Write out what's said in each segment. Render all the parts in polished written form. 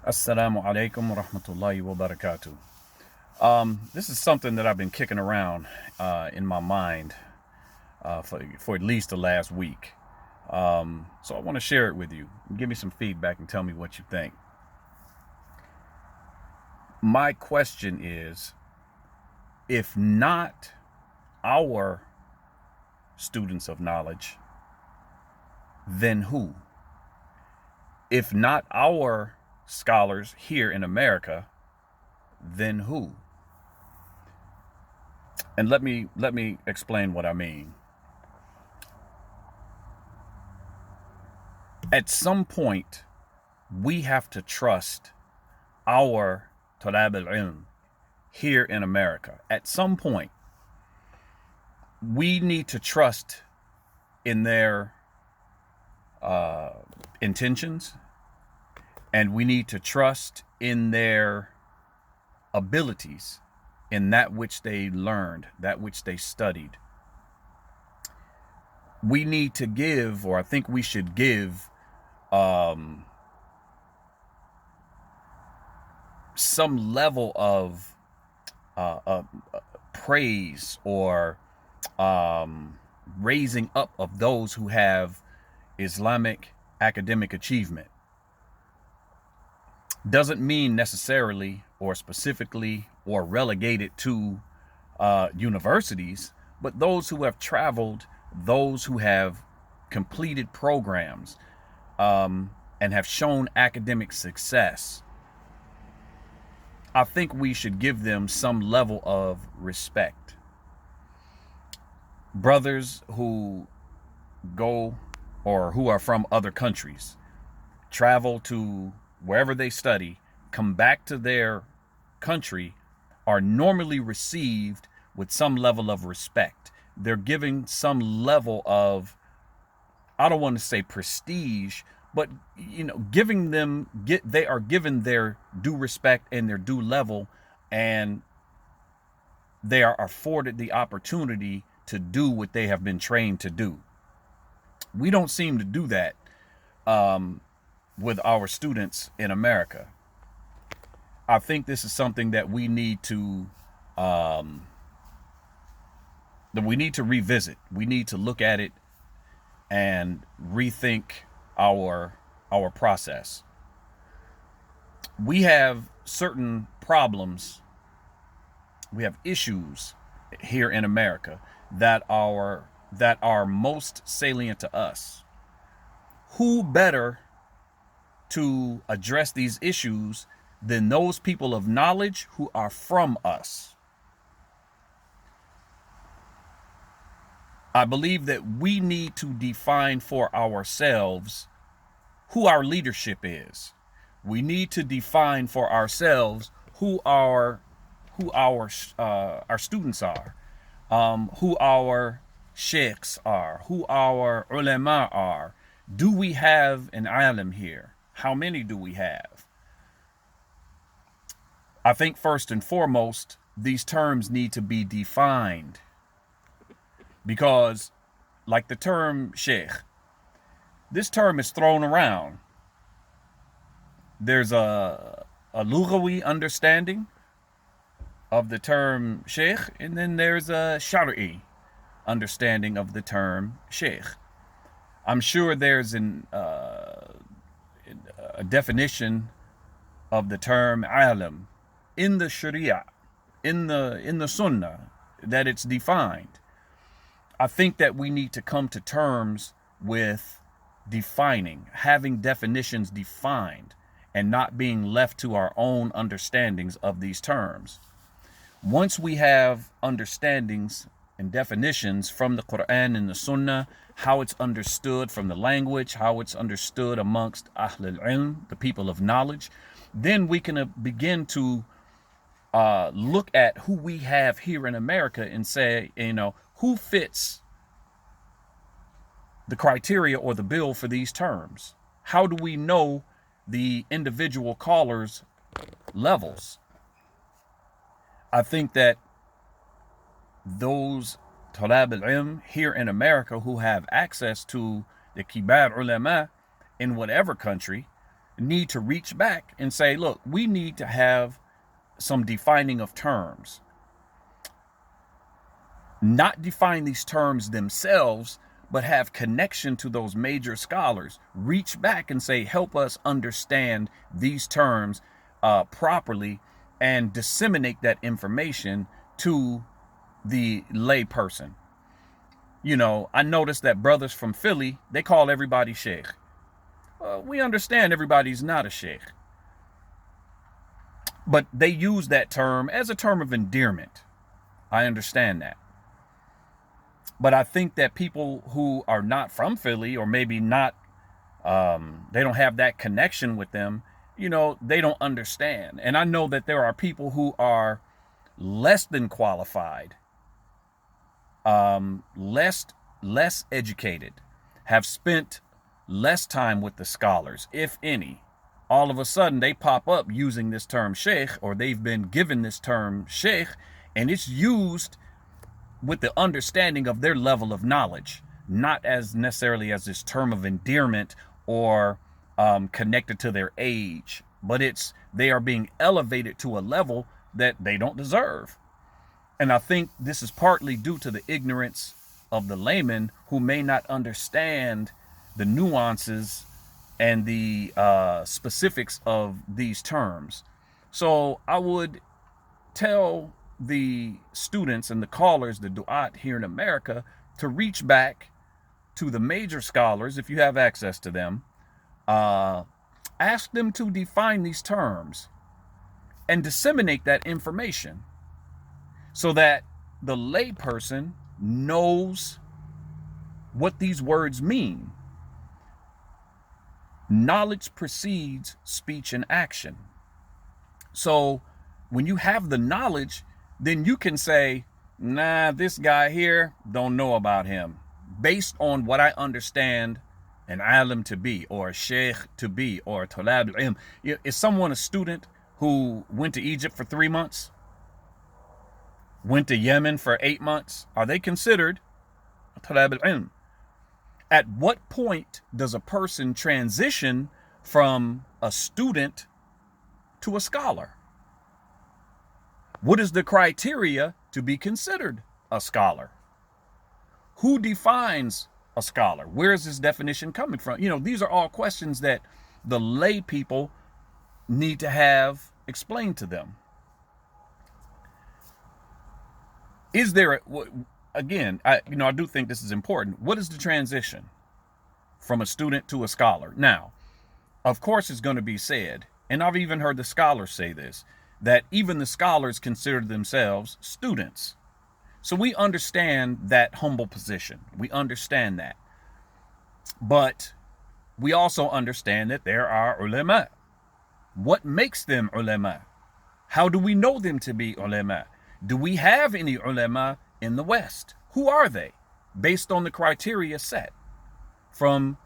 Assalamu alaikum wa rahmatullahi wa barakatuh. This is something that I've been kicking around in my mind for at least the last week. So I want to share it with you. Give me some feedback and tell me what you think. My question is, if not our students of knowledge, then who? If not our scholars here in America, then who? And let me explain what I mean. At some point, we have to trust our talab al-ilm here in America. At some point, we need to trust in their intentions, and we need to trust in their abilities, in that which they learned, that which they studied. We need to give, or I think we should give, some level of praise or raising up of those who have Islamic academic achievement. Doesn't mean necessarily or specifically or relegated to universities, but those who have traveled, those who have completed programs and have shown academic success. I think we should give them some level of respect. Brothers who go or who are from other countries, travel to wherever they study, come back to their country, are normally received with some level of respect. They're giving some level of, I don't want to say prestige, but they are given their due respect and their due level, and they are afforded the opportunity to do what they have been trained to do. We don't seem to do that with our students in America. I think this is something that we need to revisit. We need to look at it and rethink our process. We have certain problems, we have issues here in America that are most salient to us. Who better to address these issues than those people of knowledge who are from us? I believe that we need to define for ourselves who our leadership is. We need to define for ourselves who our students are, who our sheikhs are, who our ulama are. Do we have an alim here? How many do we have? I think first and foremost, these terms need to be defined, because like the term sheikh, this term is thrown around. There's a lughawi understanding of the term sheikh, and then there's a shari'i understanding of the term sheikh. I'm sure there's a definition of the term alim in the sharia, in the sunnah, that it's defined. I think that we need to come to terms with defining, having definitions defined, and not being left to our own understandings of these terms. Once we have understandings and definitions from the Quran and the Sunnah, how it's understood from the language, how it's understood amongst Ahl al-Ilm, the people of knowledge, then we can begin to look at who we have here in America and say, who fits the criteria or the bill for these terms? How do we know the individual callers' levels? I think that those talab al-ilm here in America who have access to the kibar ulama in whatever country, need to reach back and say, look, we need to have some defining of terms. Not define these terms themselves, but have connection to those major scholars. Reach back and say, help us understand these terms properly, and disseminate that information to the lay person. You know, I noticed that brothers from Philly, they call everybody sheikh. We understand everybody's not a sheikh, but they use that term as a term of endearment. I understand that. But I think that people who are not from Philly, or maybe not, they don't have that connection with them, you know, they don't understand. And I know that there are people who are less than qualified, less educated, have spent less time with the scholars, if any. All of a sudden, they pop up using this term sheikh, or they've been given this term sheikh, and it's used with the understanding of their level of knowledge, not as necessarily as this term of endearment or connected to their age, but they are being elevated to a level that they don't deserve. And I think this is partly due to the ignorance of the layman, who may not understand the nuances and the specifics of these terms. So I would tell the students and the callers, the du'at here in America, to reach back to the major scholars, if you have access to them. Ask them to define these terms and disseminate that information so that the layperson knows what these words mean. Knowledge precedes speech and action. So when you have the knowledge, then you can say, nah, this guy here, don't know about him, based on what I understand an alim to be, or a sheikh to be, or a talab al-ilm. Is someone a student who went to Egypt for 3 months? Went to Yemen for 8 months? Are they considered a talab al-ilm? At what point does a person transition from a student to a scholar? What is the criteria to be considered a scholar? Who defines a scholar? Where is this definition coming from? You know, these are all questions that the lay people need to have explained to them. Is there, again, I do think this is important. What is the transition from a student to a scholar? Now, of course, it's going to be said, and I've even heard the scholars say this, that even the scholars consider themselves students. So we understand that humble position. We understand that. But we also understand that there are ulama. What makes them ulama? How do we know them to be ulama? Do we have any ulama in the West? Who are they? Based on the criteria set from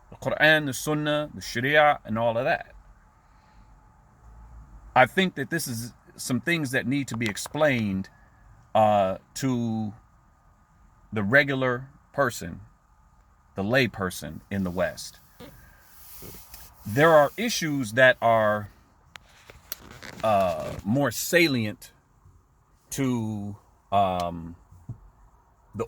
the Quran, the Sunnah, the Sharia, and all of that. I think that this is some things that need to be explained to the regular person, the lay person in the West. There are issues that are more salient to the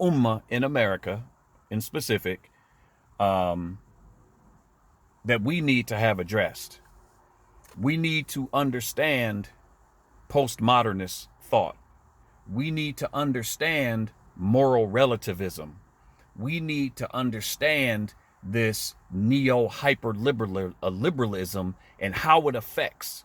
ummah in America, in specific, that we need to have addressed. We need to understand postmodernist thought. We need to understand moral relativism. We need to understand this neo-hyper-liberalism and how it affects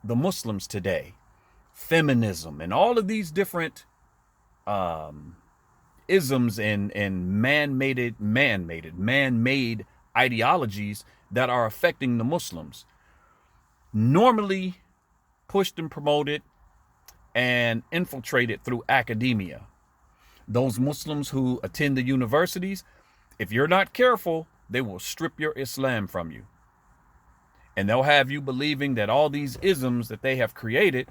the Muslims today. Feminism and all of these different isms and man-made ideologies that are affecting the Muslims. Normally pushed and promoted and infiltrated through academia. Those Muslims who attend the universities, if you're not careful, they will strip your Islam from you. And they'll have you believing that all these isms that they have created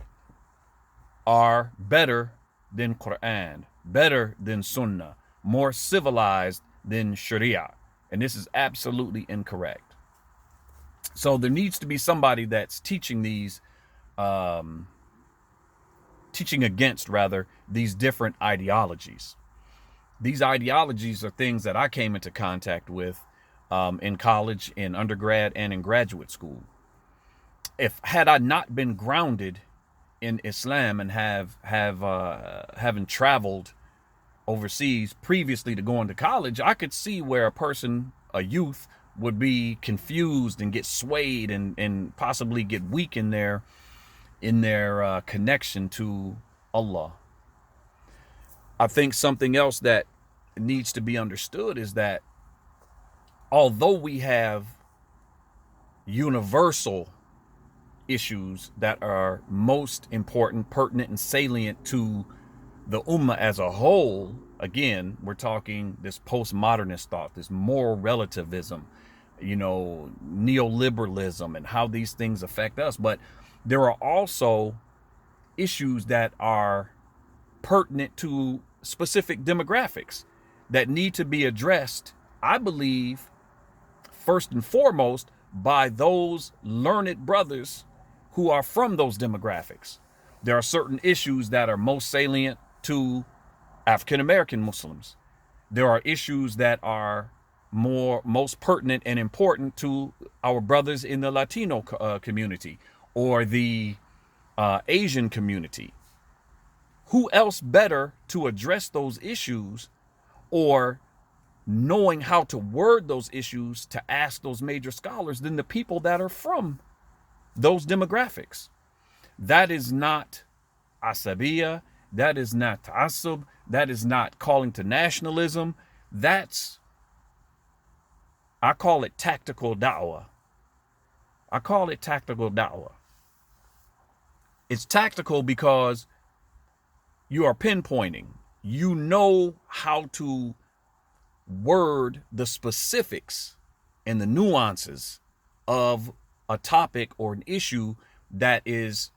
are better than Quran, better than Sunnah, more civilized than Sharia. And this is absolutely incorrect. So there needs to be somebody that's teaching against rather these different ideologies. These ideologies are things that I came into contact with in college, in undergrad, and in graduate school. Had I not been grounded in Islam and having traveled overseas previously to going to college, I could see where a youth, would be confused and get swayed and possibly get weak in their connection to Allah. I think something else that needs to be understood is that although we have universal issues that are most important, pertinent, and salient to the ummah as a whole, again, we're talking this postmodernist thought, this moral relativism, neoliberalism, and how these things affect us. But there are also issues that are pertinent to specific demographics that need to be addressed, I believe, first and foremost, by those learned brothers who are from those demographics. There are certain issues that are most salient to African American Muslims. There are issues that are most pertinent and important to our brothers in the Latino community or the Asian community. Who else better to address those issues, or knowing how to word those issues to ask those major scholars, than the people that are from those demographics? That is not asabiya. That is not ta'assub. That is not calling to nationalism. I call it tactical da'wah. It's tactical because you are pinpointing. You know how to word the specifics and the nuances of a topic or an issue that is,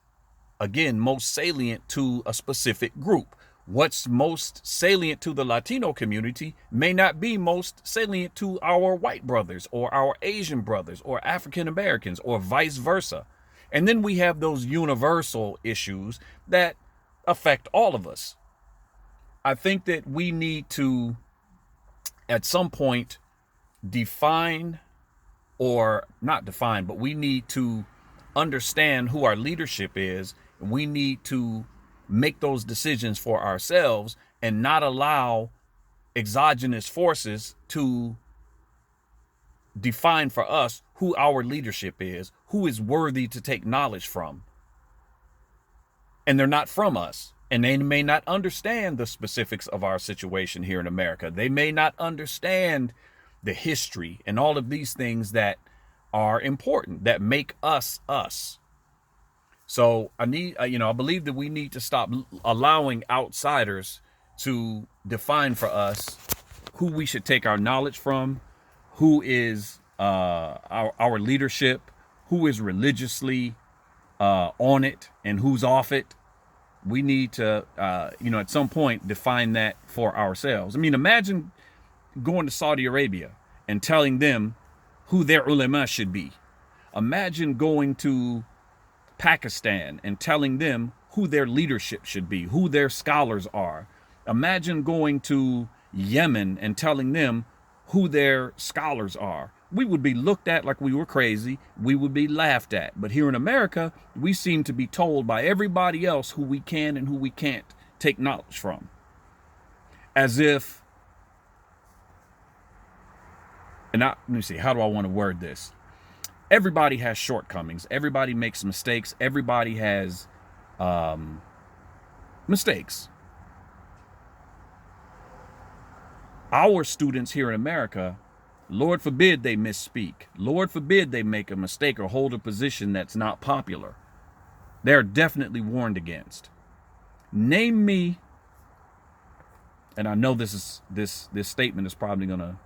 again, most salient to a specific group. What's most salient to the Latino community may not be most salient to our white brothers or our Asian brothers or African Americans or vice versa. And then we have those universal issues that affect all of us. I think that we need to, at some point, define, or not define, but we need to understand who our leadership is. We need to make those decisions for ourselves and not allow exogenous forces to define for us who our leadership is, who is worthy to take knowledge from. And they're not from us. And they may not understand the specifics of our situation here in America. They may not understand the history and all of these things that are important, that make us us. So I believe that we need to stop allowing outsiders to define for us who we should take our knowledge from, who is our leadership, who is religiously on it and who's off it. We need to, at some point, define that for ourselves. I mean, imagine going to Saudi Arabia and telling them who their ulama should be. Imagine going to Pakistan and telling them who their leadership should be, who their scholars are. Imagine going to Yemen and telling them who their scholars are. We would be looked at like we were crazy. We would be laughed at. But here in America, we seem to be told by everybody else who we can and who we can't take knowledge from. As if, let me see, how do I want to word this? Everybody has shortcomings. Everybody makes mistakes. Everybody has mistakes. Our students here in America, Lord forbid they misspeak. Lord forbid they make a mistake or hold a position that's not popular. They're definitely warned against. Name me, and I know this statement is probably going to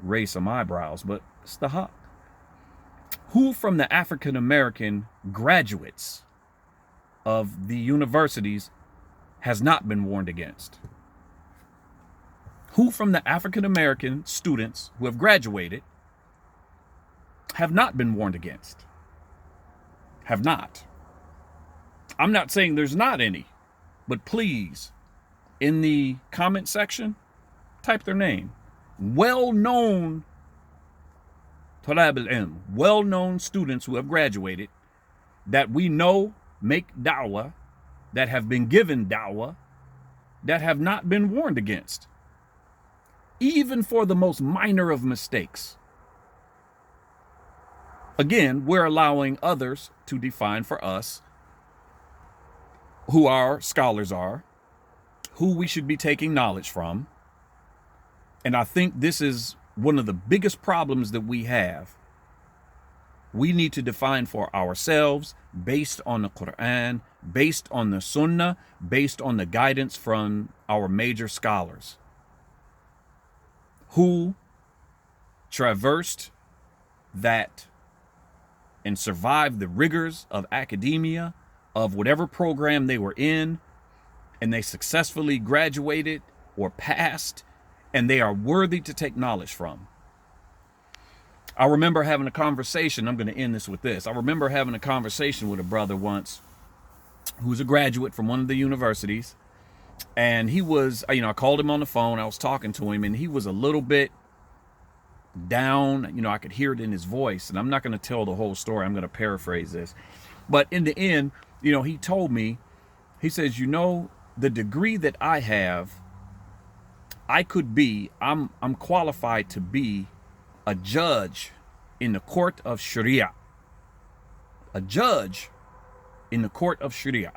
raise some eyebrows, but it's the haq. Who from the African American graduates of the universities has not been warned against? Who from the African American students who have graduated have not been warned against. Have not. I'm not saying there's not any, but please, in the comment section, type their name. Well-known Talab al-Ilm, well-known students who have graduated, that we know make da'wah, that have been given da'wah, that have not been warned against, even for the most minor of mistakes. Again, we're allowing others to define for us who our scholars are, who we should be taking knowledge from. And I think this is one of the biggest problems that we have. We need to define for ourselves based on the Quran, based on the Sunnah, based on the guidance from our major scholars who traversed that and survived the rigors of academia, of whatever program they were in, and they successfully graduated or passed, and they are worthy to take knowledge from. I remember having a conversation, I'm going to end this with this. I remember having a conversation with a brother once who's a graduate from one of the universities, and he was, I called him on the phone, I was talking to him, and he was a little bit down. I could hear it in his voice, and I'm not going to tell the whole story. I'm going to paraphrase this. But in the end, he told me, he says, the degree that I have, I'm qualified to be a judge in the court of Sharia. A judge in the court of Sharia.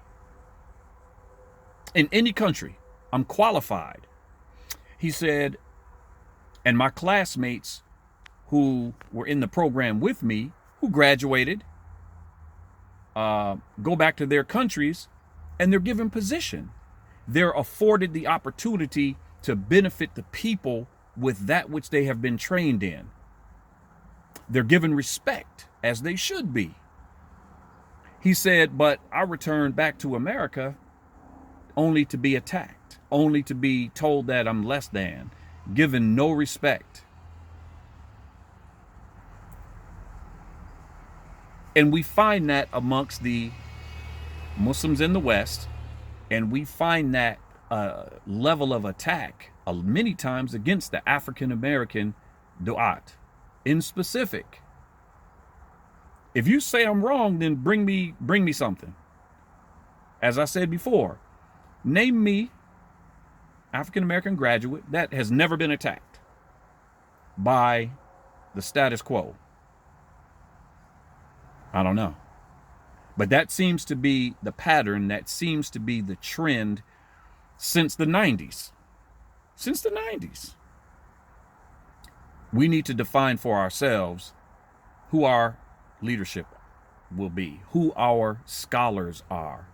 In any country, I'm qualified. He said, and my classmates who were in the program with me, who graduated, go back to their countries, and they're given position. They're afforded the opportunity to benefit the people with that which they have been trained in. They're given respect, as they should be. He said, but I returned back to America only to be attacked, only to be told that I'm less than, given no respect. And we find that amongst the Muslims in the West, and we find that level of attack many times against the African American du'at in specific. If you say I'm wrong, then bring me something. As I said before, name me African American graduate that has never been attacked by the status quo. I don't know. But that seems to be the pattern, that seems to be the trend since the 90s. Since the 90s. We need to define for ourselves who our leadership will be, who our scholars are.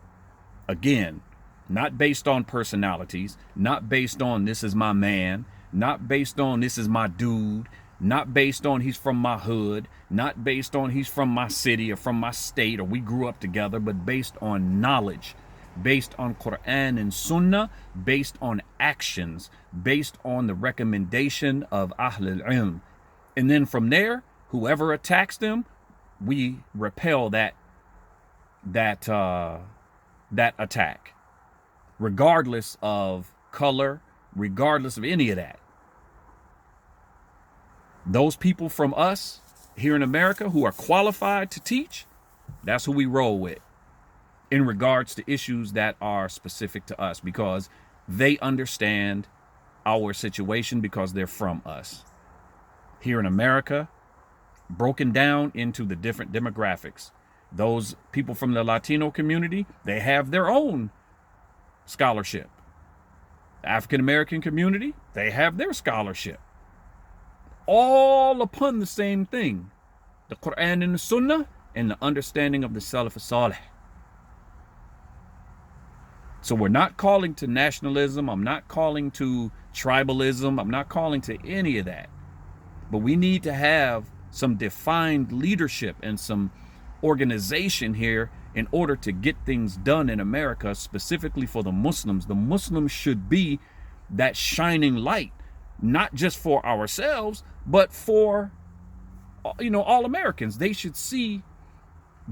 Again, not based on personalities, not based on this is my man, not based on this is my dude, not based on he's from my hood, not based on he's from my city or from my state or we grew up together, but based on knowledge, based on Quran and Sunnah, based on actions, based on the recommendation of Ahl al-Ilm. And then from there, whoever attacks them, we repel that attack, regardless of color, regardless of any of that. Those people from us here in America who are qualified to teach, that's who we roll with in regards to issues that are specific to us, because they understand our situation, because they're from us. Here in America, broken down into the different demographics. Those people from the Latino community, they have their own scholarship. The African American community, they have their scholarship. All upon the same thing, the Quran and the Sunnah, and the understanding of the Salaf as-Salih. So we're not calling to nationalism. I'm not calling to tribalism. I'm not calling to any of that. But we need to have some defined leadership and some organization here in order to get things done in America, specifically for the Muslims. The Muslims should be that shining light, not just for ourselves, but for all Americans, they should see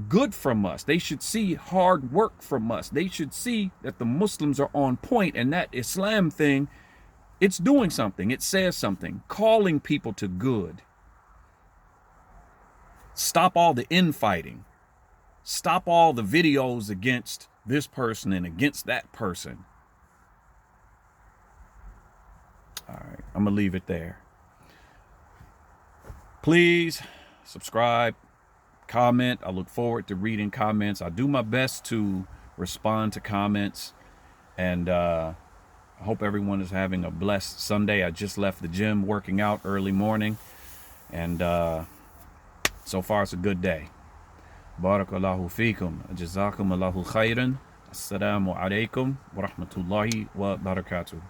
good from us. They should see hard work from us. They should see that the Muslims are on point, and that Islam thing, it's doing something. It says something, calling people to good. Stop all the infighting. Stop all the videos against this person and against that person. All right, I'm going to leave it there. Please subscribe, comment. I look forward to reading comments. I do my best to respond to comments. And I hope everyone is having a blessed Sunday. I just left the gym working out early morning. And so far, it's a good day. Barakallahu feekum. Jazakum Allahu khairan. Assalamu alaikum wa rahmatullahi wa barakatuh.